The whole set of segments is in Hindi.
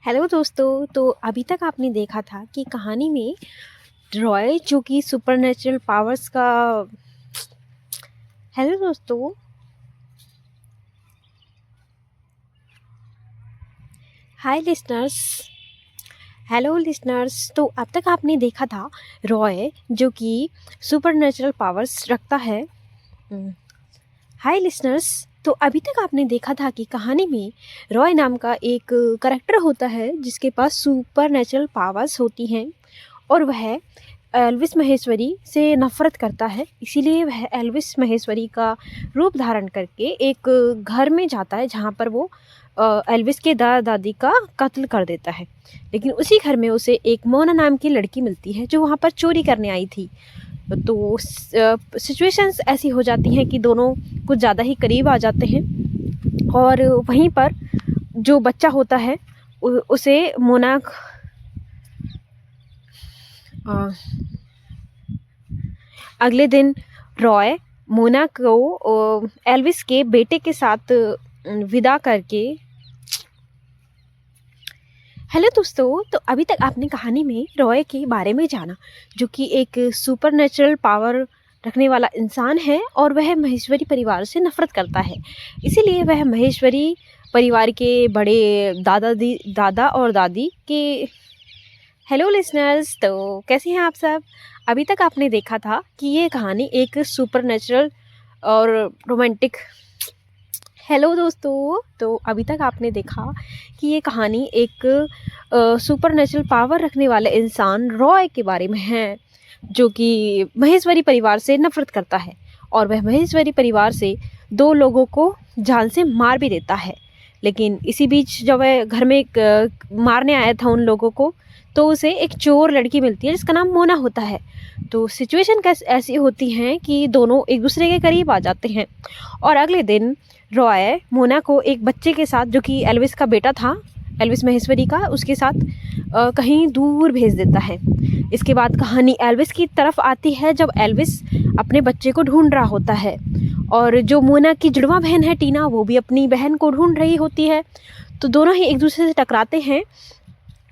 हेलो दोस्तों। तो अभी तक आपने देखा था कि कहानी में रॉय जो कि सुपरनेचुरल पावर्स का। हेलो दोस्तों। हाय लिसनर्स। Hello listeners. तो अब तक आपने देखा था रॉय जो कि सुपरनेचुरल पावर्स रखता है। हाय लिसनर्स। तो अभी तक आपने देखा था कि कहानी में रॉय नाम का एक करेक्टर होता है जिसके पास सुपरनेचुरल पावर्स होती हैं और वह एल्विस महेश्वरी से नफ़रत करता है। इसीलिए वह एल्विस महेश्वरी का रूप धारण करके एक घर में जाता है जहाँ पर वो एल्विस के दादा दादी का कत्ल कर देता है। लेकिन उसी घर में उसे एक मोना नाम की लड़की मिलती है जो वहाँ पर चोरी करने आई थी। तो सिचुएशंस ऐसी हो जाती हैं कि दोनों कुछ ज़्यादा ही करीब आ जाते हैं और वहीं पर जो बच्चा होता है उसे मोना अगले दिन रॉय मोना को एल्विस के बेटे के साथ विदा करके। हेलो दोस्तों। तो अभी तक आपने कहानी में रॉय के बारे में जाना जो कि एक सुपरनेचुरल पावर रखने वाला इंसान है और वह महेश्वरी परिवार से नफरत करता है। इसीलिए वह महेश्वरी परिवार के बड़े दादा और दादी के। Hello listeners. तो कैसे हैं आप सब। अभी तक आपने देखा था कि ये कहानी एक सुपरनेचुरल और रोमांटिक। हेलो दोस्तों। तो अभी तक आपने देखा कि ये कहानी एक सुपरनेचुरल पावर रखने वाले इंसान रॉय के बारे में है जो कि महेश्वरी परिवार से नफरत करता है और वह महेश्वरी परिवार से दो लोगों को जान से मार भी देता है। लेकिन इसी बीच जब वह घर में मारने आया था उन लोगों को तो उसे एक चोर लड़की मिलती है जिसका नाम मोना होता है। तो सिचुएशन ऐसी होती हैं कि दोनों एक दूसरे के करीब आ जाते हैं और अगले दिन रॉय मोना को एक बच्चे के साथ जो कि एल्विस का बेटा था, एल्विस महेश्वरी का, उसके साथ कहीं दूर भेज देता है। इसके बाद कहानी एल्विस की तरफ आती है जब एल्विस अपने बच्चे को ढूंढ रहा होता है और जो मोना की जुड़वा बहन है टीना वो भी अपनी बहन को ढूंढ रही होती है। तो दोनों ही एक दूसरे से टकराते हैं।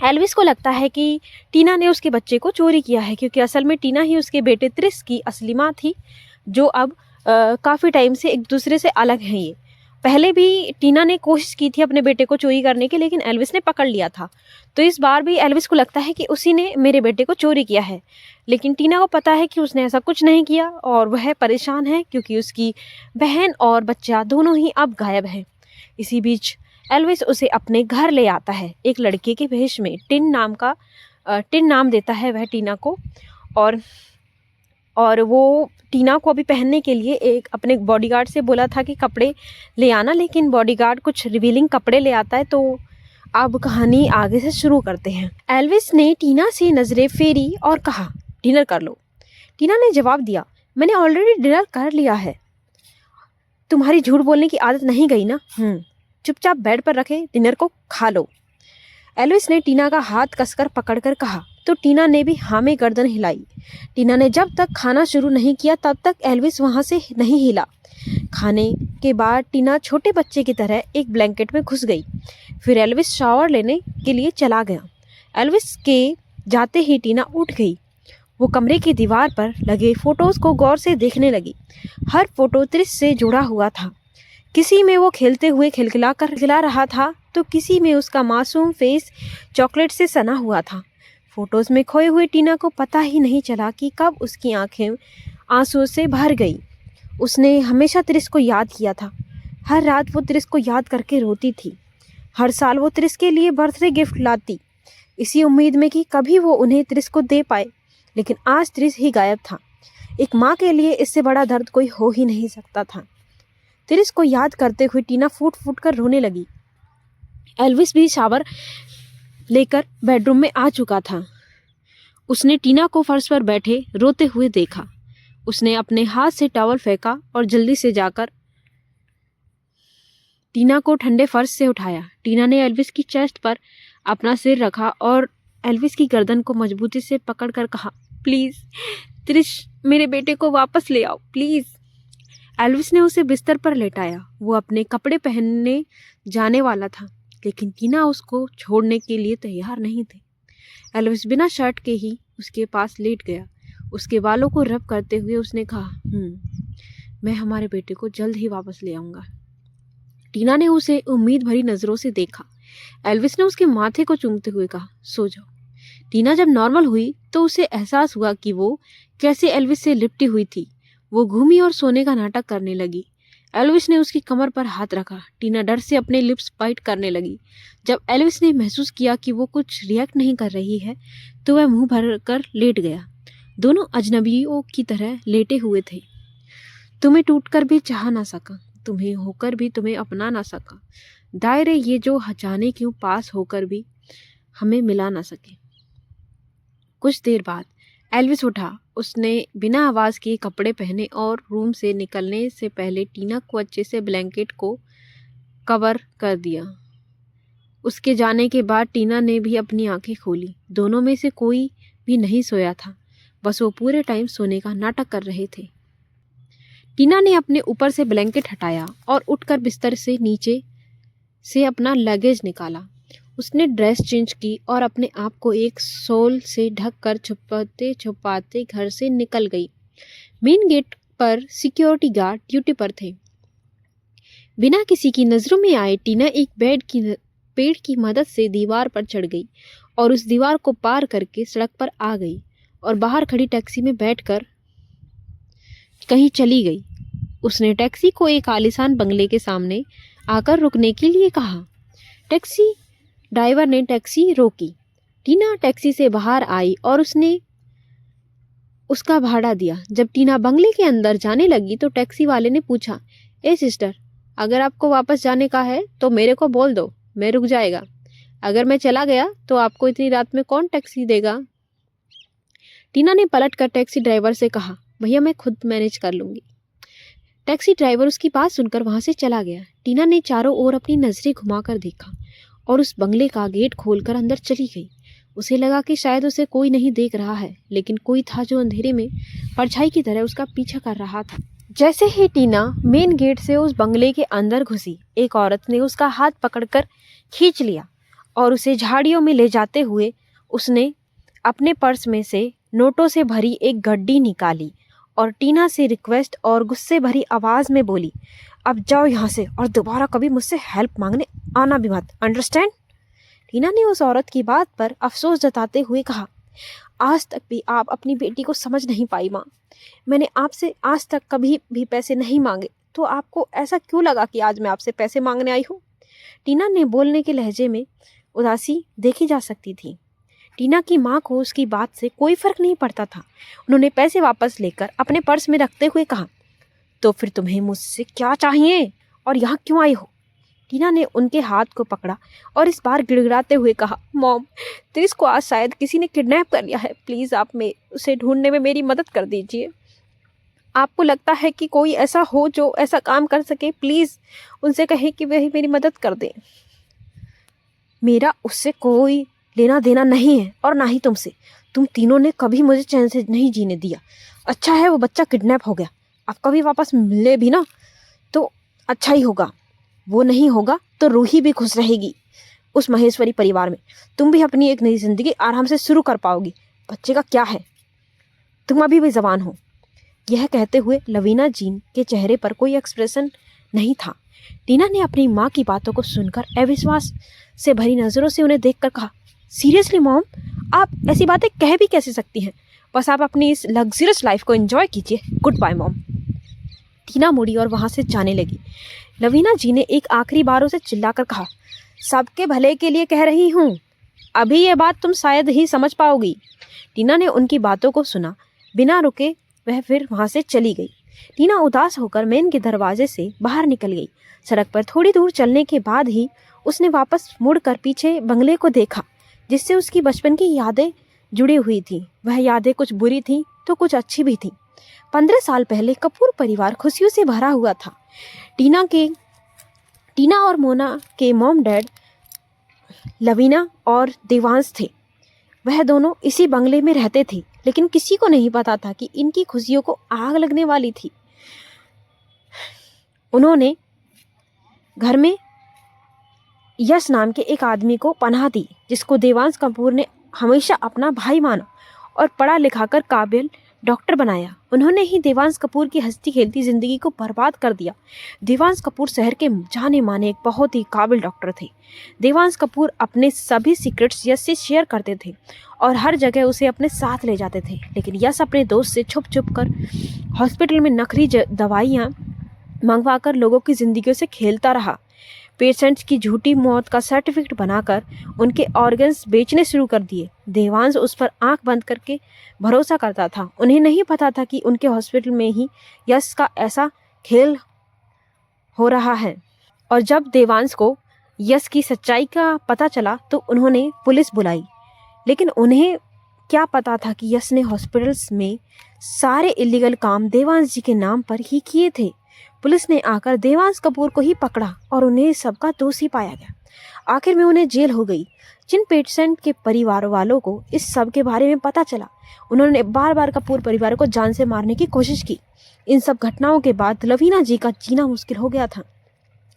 एल्विस को लगता है कि टीना ने उसके बच्चे को चोरी किया है क्योंकि असल में टीना ही उसके बेटे त्रिस की असली माँ थी जो अब काफ़ी टाइम से एक दूसरे से अलग हैं। ये पहले भी टीना ने कोशिश की थी अपने बेटे को चोरी करने की लेकिन एल्विस ने पकड़ लिया था। तो इस बार भी एल्विस को लगता है कि उसी ने मेरे बेटे को चोरी किया है। लेकिन टीना को पता है कि उसने ऐसा कुछ नहीं किया और वह परेशान है क्योंकि उसकी बहन और बच्चा दोनों ही अब गायब हैं। इसी बीच एल्विस उसे अपने घर ले आता है एक लड़के के वेश में। टिन नाम देता है वह टीना को और वो टीना को अभी पहनने के लिए एक अपने बॉडीगार्ड से बोला था कि कपड़े ले आना, लेकिन बॉडीगार्ड कुछ रिवीलिंग कपड़े ले आता है। तो अब कहानी आगे से शुरू करते हैं। एल्विस ने टीना से नज़रें फेरी और कहा, डिनर कर लो। टीना ने जवाब दिया, मैंने ऑलरेडी डिनर कर लिया है। तुम्हारी झूठ बोलने की आदत नहीं गई ना। चुपचाप बेड पर रखे डिनर को खा लो। एल्विस ने टीना का हाथ कसकर पकड़कर कहा तो टीना ने भी हाँ में गर्दन हिलाई। टीना ने जब तक खाना शुरू नहीं किया तब तक एल्विस वहां से नहीं हिला। खाने के बाद टीना छोटे बच्चे की तरह एक ब्लैंकेट में घुस गई। फिर एल्विस शावर लेने के लिए चला गया। एल्विस के जाते ही टीना उठ गई। वो कमरे की दीवार पर लगे फोटोज को गौर से देखने लगी। हर फोटो त्रिश से जुड़ा हुआ था। किसी में वो खेलते हुए खिला रहा था तो किसी में उसका मासूम फेस चॉकलेट से सना हुआ था। फोटोज में खोए हुए टीना को पता ही नहीं चला कि कब उसकी आंखें आंसुओं से भर गई। उसने हमेशा त्रिश को याद किया था। हर रात वो त्रिश को याद करके रोती थी। हर साल वो त्रिश के लिए बर्थडे गिफ्ट लाती इसी उम्मीद में कि कभी वो उन्हें त्रिश को दे पाए। लेकिन आज त्रिश ही गायब था। एक माँ के लिए इससे बड़ा दर्द कोई हो ही नहीं सकता था। त्रिश को याद करते हुए टीना फूट फूट कर रोने लगी। एल्विस भी शावर लेकर बेडरूम में आ चुका था। उसने टीना को फर्श पर बैठे रोते हुए देखा। उसने अपने हाथ से टॉवल फेंका और जल्दी से जाकर टीना को ठंडे फर्श से उठाया। टीना ने एल्विस की चेस्ट पर अपना सिर रखा और एल्विस की गर्दन को मजबूती से पकड़कर कहा, प्लीज त्रिश, मेरे बेटे को वापस ले आओ प्लीज। एल्विस ने उसे बिस्तर पर लेटाया। वो अपने कपड़े पहनने जाने वाला था लेकिन टीना उसको छोड़ने के लिए तैयार नहीं थी। एल्विस बिना शर्ट के ही उसके पास लेट गया। उसके बालों को रब करते हुए उसने कहा, मैं हमारे बेटे को जल्द ही वापस ले आऊँगा। टीना ने उसे उम्मीद भरी नज़रों से देखा। एल्विस ने उसके माथे को चूमते हुए कहा, सो जाओ। टीना जब नॉर्मल हुई तो उसे एहसास हुआ कि वो कैसे एल्विस से लिपटी हुई थी। वो घूमी और सोने का नाटक करने लगी। एल्विस ने उसकी कमर पर हाथ रखा। टीना डर से अपने लिप्स बाइट करने लगी। जब एल्विस ने महसूस किया कि वो कुछ रिएक्ट नहीं कर रही है तो वह मुंह भर कर लेट गया। दोनों अजनबियों की तरह लेटे हुए थे। तुम्हें टूटकर भी चाह ना सका, तुम्हें होकर भी तुम्हें अपना ना सका, दायरे ये जो जाने क्यों पास होकर भी हमें मिला ना सके। कुछ देर बाद एल्विस उठा। उसने बिना आवाज के कपड़े पहने और रूम से निकलने से पहले टीना को अच्छे से ब्लैंकेट को कवर कर दिया। उसके जाने के बाद टीना ने भी अपनी आंखें खोली। दोनों में से कोई भी नहीं सोया था, बस वो पूरे टाइम सोने का नाटक कर रहे थे। टीना ने अपने ऊपर से ब्लैंकेट हटाया और उठकर बिस्तर से नीचे से अपना लगेज निकाला। उसने ड्रेस चेंज की और अपने आप को एक शॉल से ढककर छुपाते छुपाते घर से निकल गई। मेन गेट पर सिक्योरिटी गार्ड ड्यूटी पर थे। बिना किसी की नज़रों में आए टीना एक पेड़ की मदद से दीवार पर चढ़ गई और उस दीवार को पार करके सड़क पर आ गई और बाहर खड़ी टैक्सी में बैठकर कहीं चली गई। उसने टैक्सी को एक आलीशान बंगले के सामने आकर रुकने के लिए कहा। टैक्सी ड्राइवर ने टैक्सी रोकी। टीना टैक्सी से बाहर आई और उसने उसका भाड़ा दिया। जब टीना बंगले के अंदर जाने लगी तो टैक्सी वाले ने पूछा, ए सिस्टर, अगर आपको वापस जाने का है तो मेरे को बोल दो, मैं रुक जाएगा। अगर मैं चला गया तो आपको इतनी रात में कौन टैक्सी देगा? टीना ने पलट कर टैक्सी ड्राइवर से कहा, भैया मैं खुद मैनेज कर लूँगी। टैक्सी ड्राइवर उसकी बात सुनकर वहाँ से चला गया। टीना ने चारों ओर अपनी नज़रें घुमाकर देखा और उस बंगले का गेट खोलकर अंदर चली गई। उसे लगा कि शायद उसे कोई नहीं देख रहा है, लेकिन कोई था जो अंधेरे में परछाई की तरह उसका पीछा कर रहा था। जैसे ही टीना मेन गेट से उस बंगले के अंदर घुसी, एक औरत ने उसका हाथ पकड़कर खींच लिया और उसे झाड़ियों में ले जाते हुए उसने अपने पर्स में से नोटों से भरी एक गड्डी निकाली और टीना से रिक्वेस्ट और गुस्से भरी आवाज़ में बोली, अब जाओ यहाँ से और दोबारा कभी मुझसे हेल्प मांगने आना भी मत, अंडरस्टैंड? टीना ने उस औरत की बात पर अफसोस जताते हुए कहा, आज तक भी आप अपनी बेटी को समझ नहीं पाई माँ। मैंने आपसे आज तक कभी भी पैसे नहीं मांगे, तो आपको ऐसा क्यों लगा कि आज मैं आपसे पैसे मांगने आई हूँ? टीना ने बोलने के लहजे में उदासी देखी जा सकती थी। टीना की माँ को उसकी बात से कोई फर्क नहीं पड़ता था। उन्होंने पैसे वापस लेकर अपने पर्स में रखते हुए कहा, तो फिर तुम्हें मुझसे क्या चाहिए और यहाँ क्यों आई हो? टीना ने उनके हाथ को पकड़ा और इस बार गिड़गिड़ाते हुए कहा, मॉम, त्रिस को आज शायद किसी ने किडनैप कर लिया है। प्लीज़ आप उसे ढूंढने में मेरी मदद कर दीजिए। आपको लगता है कि कोई ऐसा हो जो ऐसा काम कर सके? प्लीज़ उनसे कहें कि वही मेरी मदद कर दें। मेरा उससे कोई लेना देना नहीं है और ना ही तुमसे। तुम तीनों ने कभी मुझे चैन से नहीं जीने दिया। अच्छा है वो बच्चा किडनैप हो गया, अब कभी वापस मिले भी ना तो अच्छा ही होगा। वो नहीं होगा तो रूही भी खुश रहेगी उस महेश्वरी परिवार में। तुम भी अपनी एक नई जिंदगी आराम से शुरू कर पाओगी। बच्चे का क्या है, तुम अभी भी जवान हो। यह कहते हुए लवीना जीन के चेहरे पर कोई एक्सप्रेशन नहीं था। टीना ने अपनी माँ की बातों को सुनकर अविश्वास से भरी नज़रों से उन्हें देखकर कहा, सीरियसली मॉम, आप ऐसी बातें कह भी कैसे सकती हैं? बस आप अपनी इस लग्जरियस लाइफ को एंजॉय कीजिए। Good bye mom. टीना मुड़ी और वहाँ से जाने लगी। लवीना जी ने एक आखिरी बार उसे चिल्लाकर कहा, सबके भले के लिए कह रही हूँ, अभी ये बात तुम शायद ही समझ पाओगी। टीना ने उनकी बातों को सुना। बिना रुके वह फिर वहाँ से चली गई। टीना उदास होकर मेन के दरवाजे से बाहर निकल गई। सड़क पर थोड़ी दूर चलने के बाद ही उसने वापस मुड़कर पीछे बंगले को देखा जिससे उसकी बचपन की यादें जुड़ी हुई थी। वह यादें कुछ बुरी थीं तो कुछ अच्छी भी थीं। 15 साल पहले कपूर परिवार खुशियों से भरा हुआ था। टीना और मोना के मॉम डैड लवीना और देवांश थे। वह दोनों इसी बंगले में रहते थे, लेकिन किसी को नहीं पता था कि इनकी खुशियों को आग लगने वाली थी। उन्होंने घर में यश नाम के एक आदमी को पनाह दी, जिसको देवांश कपूर ने हमेशा अपना भाई माना और पढ़ा लिखा कर काबिल डॉक्टर बनाया। उन्होंने ही देवांश कपूर की हंसती खेलती जिंदगी को बर्बाद कर दिया। देवांश कपूर शहर के जाने माने एक बहुत ही काबिल डॉक्टर थे। देवांश कपूर अपने सभी सीक्रेट्स यश से शेयर करते थे और हर जगह उसे अपने साथ ले जाते थे। लेकिन यश अपने दोस्त से छुप छुप कर हॉस्पिटल में नकली दवाइयाँ मंगवाकर लोगों की जिंदगियों से खेलता रहा। पेशेंट्स की झूठी मौत का सर्टिफिकेट बनाकर उनके ऑर्गन्स बेचने शुरू कर दिए। देवांश उस पर आंख बंद करके भरोसा करता था। उन्हें नहीं पता था कि उनके हॉस्पिटल में ही यश का ऐसा खेल हो रहा है। और जब देवांश को यश की सच्चाई का पता चला तो उन्होंने पुलिस बुलाई। लेकिन उन्हें क्या पता था कि यश ने हॉस्पिटल्स में सारे इलीगल काम देवांश जी के नाम पर ही किए थे। पुलिस ने आकर देवांश कपूर को ही पकड़ा और उन्हें सबका दोषी पाया गया। आखिर में उन्हें जेल हो गई। जिन पेशेंट के परिवार वालों को इस सब के बारे में पता चला, उन्होंने बार बार कपूर परिवार को जान से मारने की कोशिश की। इन सब घटनाओं के बाद लवीना जी का जीना मुश्किल हो गया था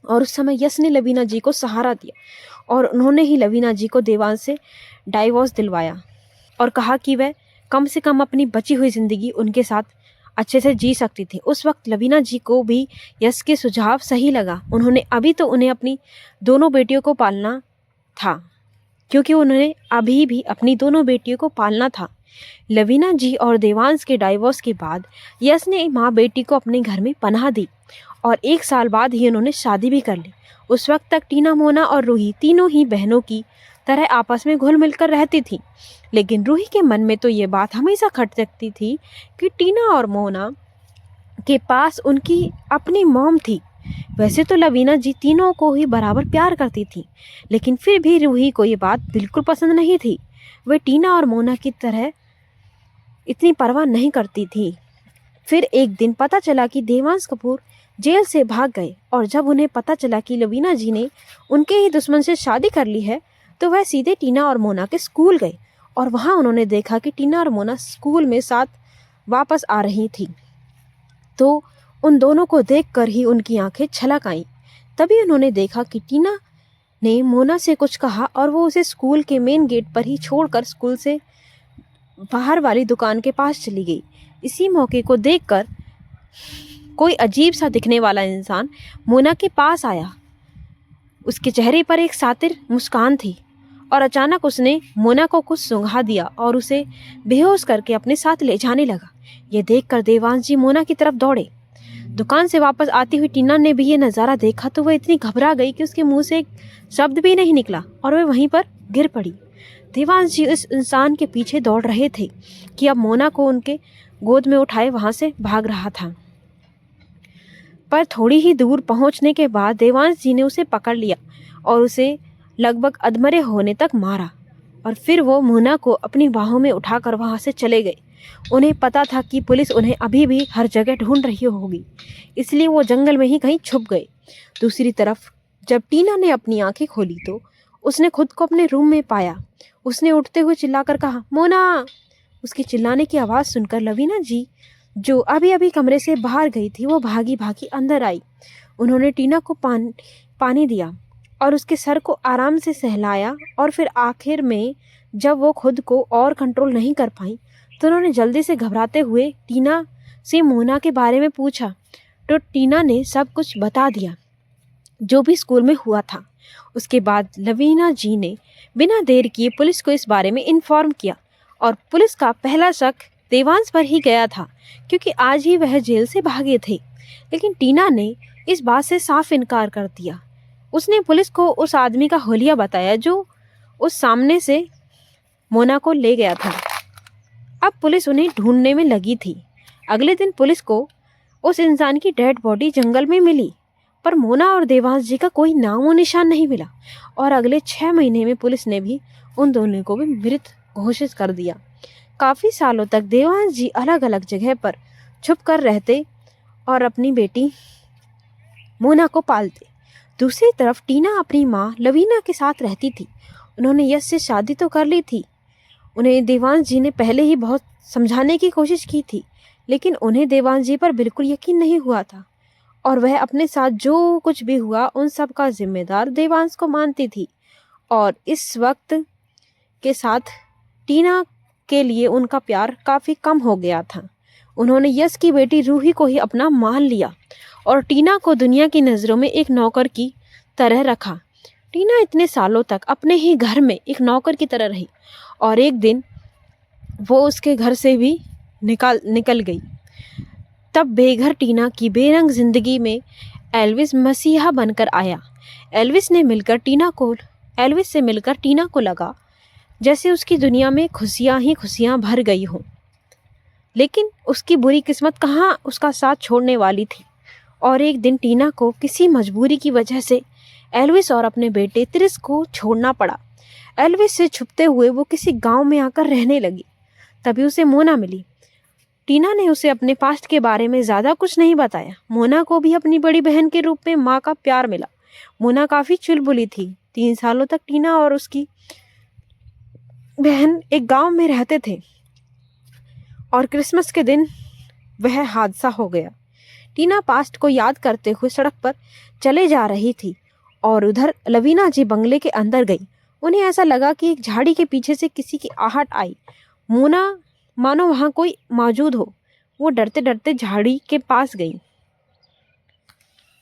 और उस समय यश ने लवीना जी को सहारा दिया और उन्होंने ही लवीना जी को देवांश से डाइवोर्स दिलवाया और कहा कि वह कम से कम अपनी बची हुई जिंदगी उनके साथ अच्छे से जी सकती थी। उस वक्त लवीना जी को भी यश के सुझाव सही लगा। उन्हें अपनी दोनों बेटियों को पालना था, क्योंकि उन्होंने अभी भी अपनी दोनों बेटियों को पालना था। लवीना जी और देवांश के डाइवोर्स के बाद यश ने माँ बेटी को अपने घर में पनाह दी और 1 साल बाद ही उन्होंने शादी भी कर ली। उस वक्त तक टीना, मोना और रूही तीनों ही बहनों की तरह आपस में घुल मिलकर रहती थी। लेकिन रूही के मन में तो ये बात हमेशा खटकती थी कि टीना और मोना के पास उनकी अपनी मॉम थी। वैसे तो लवीना जी तीनों को ही बराबर प्यार करती थी, लेकिन फिर भी रूही को ये बात बिल्कुल पसंद नहीं थी। वह टीना और मोना की तरह इतनी परवाह नहीं करती थी। फिर एक दिन पता चला कि देवांश कपूर जेल से भाग गए और जब उन्हें पता चला कि लवीना जी ने उनके ही दुश्मन से शादी कर ली है तो वह सीधे टीना और मोना के स्कूल गए और वहाँ उन्होंने देखा कि टीना और मोना स्कूल में साथ वापस आ रही थी। तो उन दोनों को देखकर ही उनकी आंखें छलक आईं। तभी उन्होंने देखा कि टीना ने मोना से कुछ कहा और वो उसे स्कूल के मेन गेट पर ही छोड़कर स्कूल से बाहर वाली दुकान के पास चली गई। इसी मौके को देखकर कोई अजीब सा दिखने वाला इंसान मोना के पास आया। उसके चेहरे पर एक सातिर मुस्कान थी और अचानक उसने मोना को कुछ सूंघा दिया और उसे बेहोश करके अपने साथ ले जाने लगा। ये देखकर देवांश जी मोना की तरफ दौड़े। दुकान से वापस आती हुई टीना ने भी ये नज़ारा देखा तो वह इतनी घबरा गई कि उसके मुंह से एक शब्द भी नहीं निकला और वह वहीं पर गिर पड़ी। देवांश जी इस इंसान के पीछे दौड़ रहे थे कि अब मोना को उनके गोद में उठाए वहां से भाग रहा था। पर थोड़ी ही दूर पहुंचने के बाद देवांश जी ने उसे पकड़ लिया और उसे लगभग अधमरे होने तक मारा और फिर वो मोना को अपनी बाहों में उठाकर वहां से चले गए। उन्हें पता था कि पुलिस उन्हें अभी भी हर जगह ढूंढ रही होगी, इसलिए वो जंगल में ही कहीं छुप गए। दूसरी तरफ जब टीना ने अपनी आंखें खोली तो उसने खुद को अपने रूम में पाया। उसने उठते हुए चिल्लाकर कहा, मोना। उसकी चिल्लाने की आवाज़ सुनकर लवीना जी, जो अभी अभी कमरे से बाहर गई थी, वो भागी भागी अंदर आई। उन्होंने टीना को पानी दिया और उसके सर को आराम से सहलाया और फिर आखिर में जब वो खुद को और कंट्रोल नहीं कर पाई तो उन्होंने जल्दी से घबराते हुए टीना से मोना के बारे में पूछा। तो टीना ने सब कुछ बता दिया जो भी स्कूल में हुआ था। उसके बाद लवीना जी ने बिना देर किए पुलिस को इस बारे में इन्फॉर्म किया और पुलिस का पहला शक देवांश पर ही गया था, क्योंकि आज ही वह जेल से भागे थे। लेकिन टीना ने इस बात से साफ इनकार कर दिया। उसने पुलिस को उस आदमी का हुलिया बताया जो उस सामने से मोना को ले गया था। अब पुलिस उन्हें ढूंढने में लगी थी। अगले दिन पुलिस को उस इंसान की डेड बॉडी जंगल में मिली, पर मोना और देवांश जी का कोई नाम और निशान नहीं मिला और अगले 6 महीने में पुलिस ने भी उन दोनों को भी मृत घोषित कर दिया। काफ़ी सालों तक देवांश जी अलग अलग जगह पर छुप कर रहते और अपनी बेटी मोना को पालते। दूसरी तरफ टीना अपनी माँ लवीना के साथ रहती थी। उन्होंने यश से शादी तो कर ली थी। उन्हें देवांश जी ने पहले ही बहुत समझाने की कोशिश की थी, लेकिन उन्हें देवांश जी पर बिल्कुल यकीन नहीं हुआ था और वह अपने साथ जो कुछ भी हुआ उन सब का जिम्मेदार देवांश को मानती थी। और इस वक्त के साथ टीना के लिए उनका प्यार काफ़ी कम हो गया था। उन्होंने यश की बेटी रूही को ही अपना मान लिया और टीना को दुनिया की नज़रों में एक नौकर की तरह रखा। टीना इतने सालों तक अपने ही घर में एक नौकर की तरह रही और एक दिन वो उसके घर से भी निकल गई। तब बेघर टीना की बेरंग जिंदगी में एल्विस मसीहा बनकर आया। एल्विस से मिलकर टीना को लगा जैसे उसकी दुनिया में खुशियां ही खुशियां भर गई हों। लेकिन उसकी बुरी किस्मत कहाँ उसका साथ छोड़ने वाली थी और एक दिन टीना को किसी मजबूरी की वजह से एल्विस और अपने बेटे त्रिस को छोड़ना पड़ा। एल्विस से छुपते हुए वो किसी गांव में आकर रहने लगी। तभी उसे मोना मिली। टीना ने उसे अपने पास्ट के बारे में ज़्यादा कुछ नहीं बताया। मोना को भी अपनी बड़ी बहन के रूप में माँ का प्यार मिला। मोना काफ़ी चुलबुली थी। 3 सालों तक टीना और उसकी बहन एक गांव में रहते थे और क्रिसमस के दिन वह हादसा हो गया। टीना पास्ट को याद करते हुए सड़क पर चले जा रही थी और उधर लवीना जी बंगले के अंदर गई। उन्हें ऐसा लगा कि एक झाड़ी के पीछे से किसी की आहट आई। मोना मानो वहाँ कोई मौजूद हो। वो डरते डरते झाड़ी के पास गई।